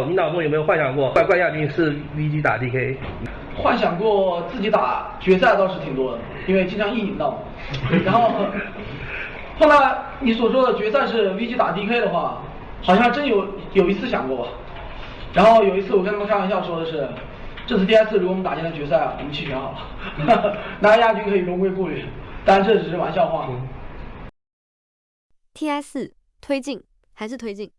你脑中有没有幻想过冠亚军是 VG 打 DK？幻想过自己打决赛倒是挺多的，因为经常一赢到嘛。然后后来你所说的决赛是 VG 打 DK 的话，好像真有一次想过吧。然后有一次我跟他们开玩笑说的是，这次 TI4 如果我们打进了决赛，我们弃权好了，拿亚军可以荣归故里。当然这只是玩笑话。TI4 推进还是推进？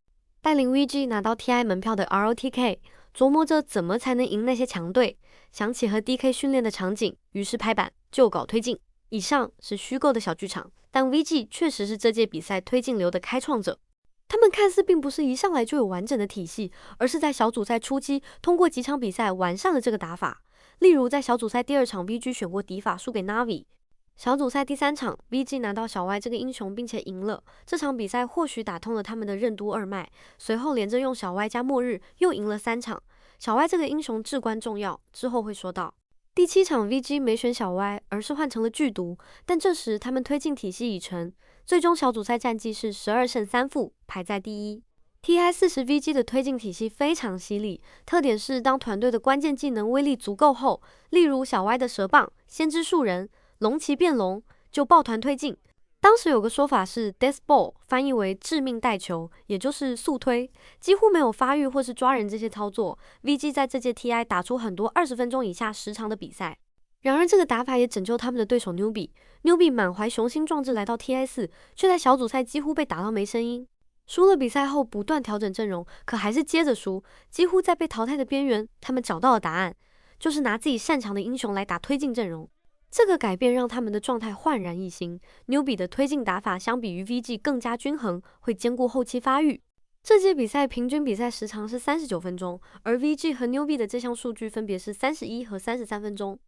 带领 VG 拿到 TI 门票的 ROTK 琢磨着怎么才能赢那些强队，想起和 DK 训练的场景，于是拍板就稿推进。以上是虚构的小剧场，但 VG 确实是这届比赛推进流的开创者。他们看似并不是一上来就有完整的体系，而是在小组赛初期通过几场比赛完善了这个打法。例如在小组赛第2场 VG 选过敌法输给 Navi， 小组赛第3场 VG 拿到小歪这个英雄并且赢了，这场比赛或许打通了他们的任督二脉，随后连着用小歪加末日又赢了3场。小歪这个英雄至关重要，之后会说到。第7场 VG 没选小歪，而是换成了剧毒，但这时他们推进体系已成，最终小组赛战绩是12胜3负，排在第1。TI40 VG 的推进体系非常犀利，特点是当团队的关键技能威力足够后，例如小歪的蛇棒、先知树人、龙骑变龙，就抱团推进。当时有个说法是 Death Ball 翻译为致命带球，也就是速推，几乎没有发育或是抓人这些操作。VG 在这届 TI 打出很多20分钟以下时长的比赛。然而这个打法也拯救他们的对手 Newbie 满怀雄心壮志来到 TI4， 却在小组赛几乎被打到没声音。输了比赛后不断调整阵容，可还是接着输，几乎在被淘汰的边缘。他们找到了答案，就是拿自己擅长的英雄来打推进阵容。这个改变让他们的状态焕然一新。Newbie 的推进打法相比于 VG 更加均衡，会兼顾后期发育。这届比赛平均比赛时长是39分钟，而 VG 和 Newbie 的这项数据分别是31和33分钟。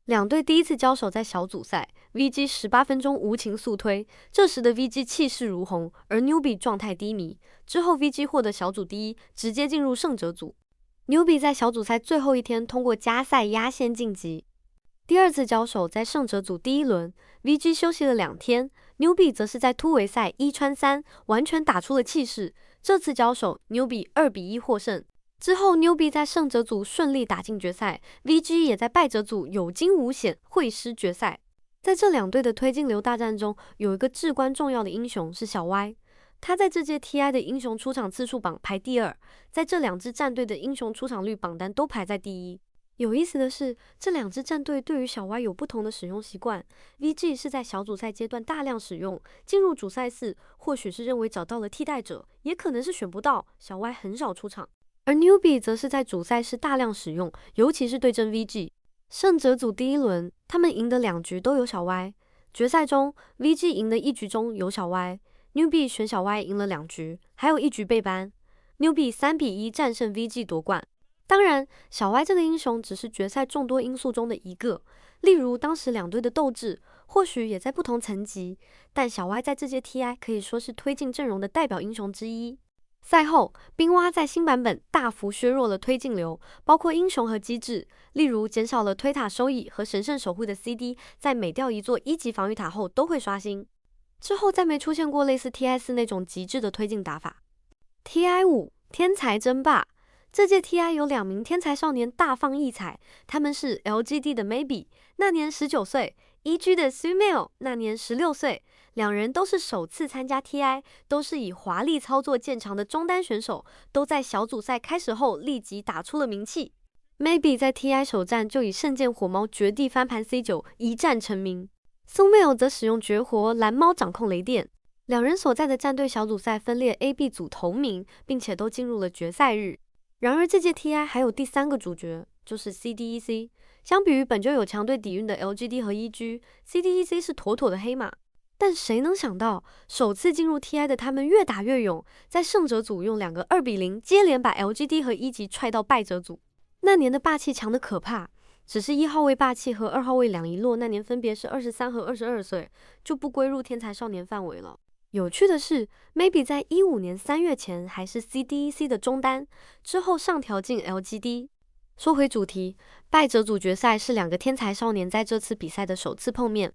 两队第一次交手在小组赛 ，VG 18分钟无情速推，这时的 VG 气势如虹，而 Newbie 状态低迷。之后 VG 获得小组第1，直接进入胜者组。Newbie 在小组赛最后一天通过加赛压线晋级。第2次交手在胜者组第1轮 ，VG 休息了2天 ，Newbie 则是在突围赛1穿3，完全打出了气势。这次交手 ，Newbie 2比1获胜。之后 ，Newbie 在胜者组顺利打进决赛 ，VG 也在败者组有惊无险会师决赛。在这两队的推进流大战中，有一个至关重要的英雄是小歪，他在这届 TI 的英雄出场次数榜排第2，在这两支战队的英雄出场率榜单都排在第1。有意思的是，这两支战队对于小歪有不同的使用习惯。VG 是在小组赛阶段大量使用，进入主赛4，或许是认为找到了替代者，也可能是选不到，小歪很少出场。而 Newbie 则是在主赛时大量使用，尤其是对阵 VG。胜者组第1轮，他们赢的2局都有小歪。决赛中 ，VG 赢的1局中有小歪 ，Newbie 选小歪赢了2局，还有1局被ban。Newbie 3比1战胜 VG 夺冠。当然，小歪这个英雄只是决赛众多因素中的一个，例如当时两队的斗志或许也在不同层级，但小歪在这届 TI 可以说是推进阵容的代表英雄之一。赛后，冰蛙在新版本大幅削弱了推进流，包括英雄和机制，例如减少了推塔收益和神圣守护的 CD 在每掉一座1级防御塔后都会刷新。之后再没出现过类似 TI4 那种极致的推进打法。TI5 天才争霸，这届 TI 有2名天才少年大放异彩，他们是 LGD 的 Maybe， 那年19岁，EG 的 Sumail， 那年16岁。两人都是首次参加 TI， 都是以华丽操作见长的中单选手，都在小组赛开始后立即打出了名气。Maybe 在 TI 首战就以圣剑火猫绝地翻盘 C9 一战成名，苏梅尔则使用绝活蓝猫掌控雷电。两人所在的战队小组赛分列 A、B 组同名，并且都进入了决赛日。然而这届 TI 还有第3个主角，就是 CDEC。相比于本就有强队底蕴的 LGD 和 EG，CDEC 是妥妥的黑马。但谁能想到，首次进入 TI 的他们越打越勇，在胜者组用2个2比0接连把 LGD 和1级踹到败者组。那年的霸气强得可怕，只是1号位霸气和2号位两一落那年分别是23和22岁，就不归入天才少年范围了。有趣的是 ，Maybe 在15年3月前还是 CDEC 的中单，之后上调进 LGD。说回主题，败者组决赛是2个天才少年在这次比赛的首次碰面。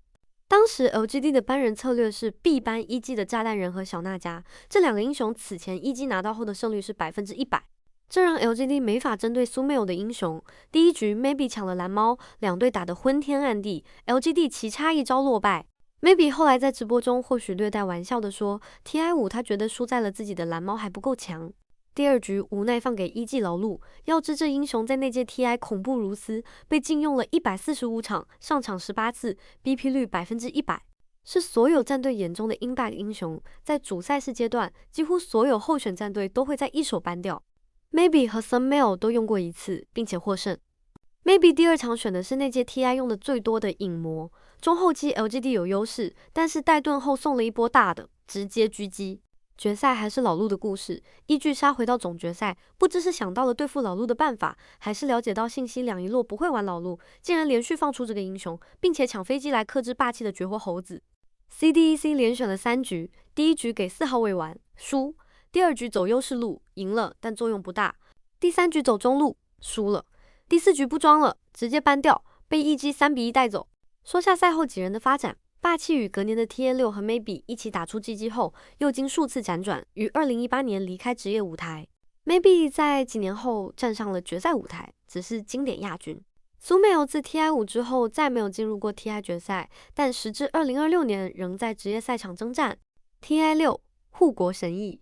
当时 LGD 的班人策略是必班1G 的炸弹人和小娜迦，这2个英雄此前1G拿到后的胜率是100%。这让 LGD 没法针对苏梅尔的英雄。第一局 Maybe 抢了蓝猫，两队打得昏天暗地 ，LGD 棋差一招落败。Maybe 后来在直播中或许略带玩笑地说 ，TI5 他觉得输在了自己的蓝猫还不够强。第二局无奈放给1G劳碌，要知这英雄在那届 TI 恐怖如斯，被禁用了145场，上场18次 ，BP 率100%，是所有战队眼中的 impact 英雄。在主赛事阶段，几乎所有候选战队都会在一手扳掉。Maybe 和 Sunmail 都用过一次，并且获胜。Maybe 第二场选的是那届 TI 用的最多的影魔，中后期 LGD 有优势，但是带盾后送了一波大的，直接狙击。决赛还是老陆的故事，依据杀回到总决赛，不知是想到了对付老陆的办法，还是了解到信息两一落不会玩老陆，竟然连续放出这个英雄，并且抢飞机来克制霸气的绝活猴子。CDEC 连选了3局，第一局给4号位玩，输。第二局走优势路，赢了，但作用不大。第三局走中路，输了。第四局不装了，直接搬掉，被1G 3-1带走。说下赛后几人的发展，霸气与隔年的 TA6 和 Maybe 一起打出GG后，又经数次辗转，于2018年离开职业舞台。Maybe 在几年后站上了决赛舞台，只是经典亚军。苏梅尔自 TI5 之后再没有进入过 TI 决赛，但时至2026年仍在职业赛场征战。TI6 护国神域。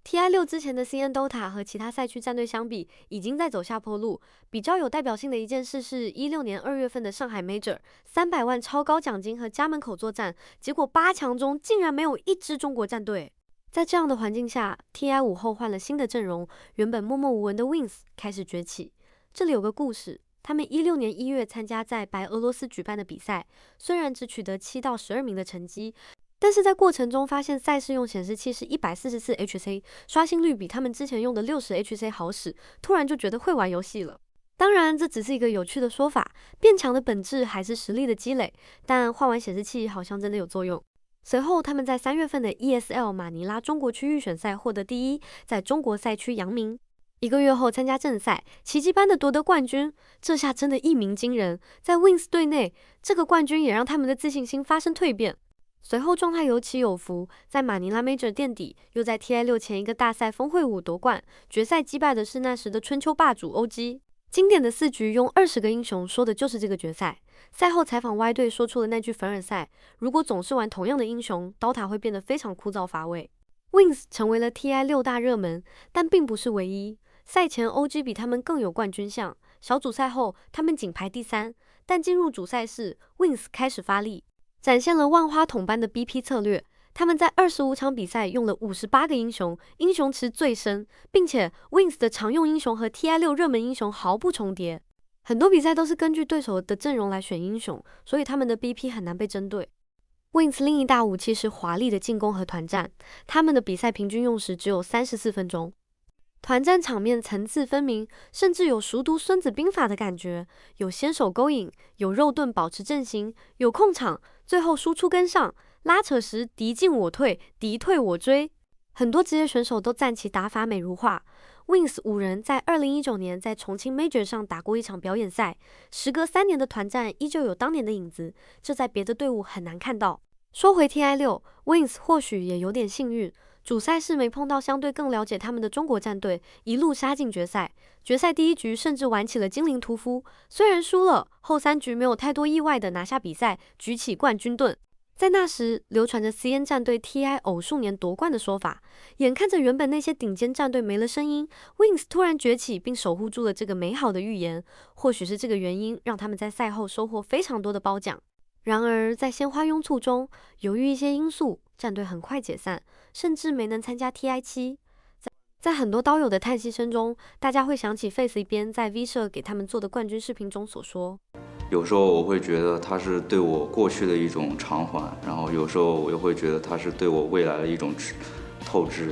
TI6 之前的 CN Dota 和其他赛区战队相比，已经在走下坡路。比较有代表性的一件事是16年2月份的上海 Major，300万超高奖金和家门口作战，结果8强中竟然没有一支中国战队。在这样的环境下 ，TI5 后换了新的阵容，原本默默无闻的 Wings 开始崛起。这里有个故事，他们16年1月参加在白俄罗斯举办的比赛，虽然只取得7到12名的成绩。但是在过程中发现赛事用显示器是144 HC， 刷新率比他们之前用的60 HC 好使，突然就觉得会玩游戏了。当然这只是一个有趣的说法，变强的本质还是实力的积累，但换完显示器好像真的有作用。随后他们在3月份的 ESL 马尼拉中国区预选赛获得第一，在中国赛区扬名。1个月后参加正赛，奇迹般的夺得冠军，这下真的一鸣惊人。在 Wings 队内，这个冠军也让他们的自信心发生蜕变。随后状态有起有伏，在马尼拉 Major 垫底，又在 TI6 前一个大赛峰会5夺冠，决赛击败的是那时的春秋霸主 OG。经典的4局用20个英雄，说的就是这个决赛。赛后采访 Y 队说出了那句凡尔赛：如果总是玩同样的英雄，刀塔会变得非常枯燥乏味。Wings 成为了 TI6 大热门，但并不是唯一。赛前 OG 比他们更有冠军相，小组赛后他们仅排第3，但进入主赛事 ，Wings 开始发力。展现了万花筒般的 BP 策略，他们在25场比赛用了58个英雄，英雄池最深，并且 Wings 的常用英雄和 TI6 热门英雄毫不重叠。很多比赛都是根据对手的阵容来选英雄，所以他们的 BP 很难被针对。Wings 另一大武器是华丽的进攻和团战，他们的比赛平均用时只有34分钟。团战场面层次分明，甚至有熟读孙子兵法的感觉，有先手勾引，有肉盾保持阵型，有控场，最后输出跟上，拉扯时敌进我退，敌退我追。很多职业选手都赞其打法美如画。Wings 5人在2019年在重庆 Major 上打过一场表演赛，时隔3年的团战依旧有当年的影子，这在别的队伍很难看到。说回 TI6， Wings 或许也有点幸运。主赛事没碰到相对更了解他们的中国战队，一路杀进决赛。决赛第1局甚至玩起了精灵屠夫，虽然输了，后3局没有太多意外的拿下比赛，举起冠军盾。在那时，流传着 CN 战队 TI 偶数年夺冠的说法。眼看着原本那些顶尖战队没了声音 ，Wings 突然崛起，并守护住了这个美好的预言。或许是这个原因，让他们在赛后收获非常多的褒奖。然而，在鲜花拥簇中，由于一些因素，战队很快解散，甚至没能参加 TI7。在很多刀友的叹息声中，大家会想起 Face 一边在 V 社给他们做的冠军视频中所说：有时候我会觉得它是对我过去的一种偿还，然后有时候我又会觉得它是对我未来的一种透支。